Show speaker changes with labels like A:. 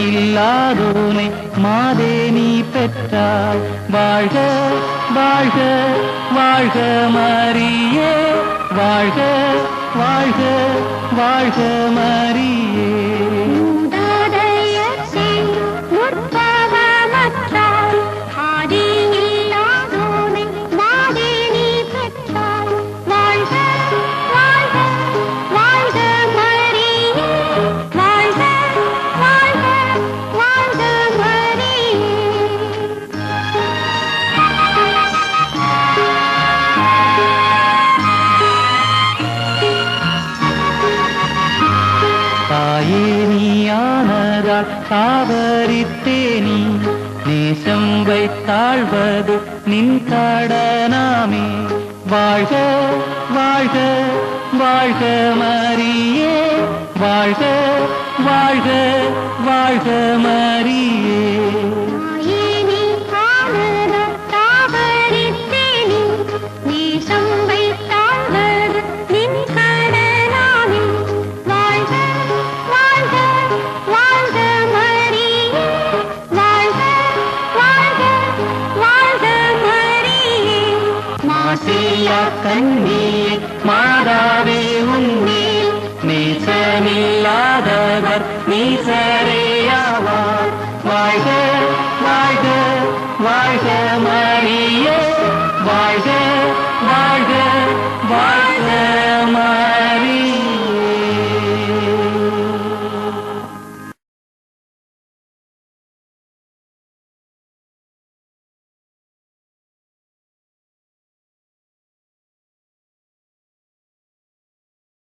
A: இல்லாதோனை மாதே நீ பெற்றாய். வாழ்க வாழ்க வாழ்க மரியே, வாழ்க வாழ்க வாழ்க மரியே. தாயே நீயானதால் காவரித்தேனி, நேசம் வைத்தாழ்வது நின் கடனாமே. வாழ்க வாழ்க வாழ்க மரியே, வாழ்க வாழ்க வாழ்க மரியே. கண்ணியே மாதாவே உன்னே நேசமில்லாதவர் நீசரே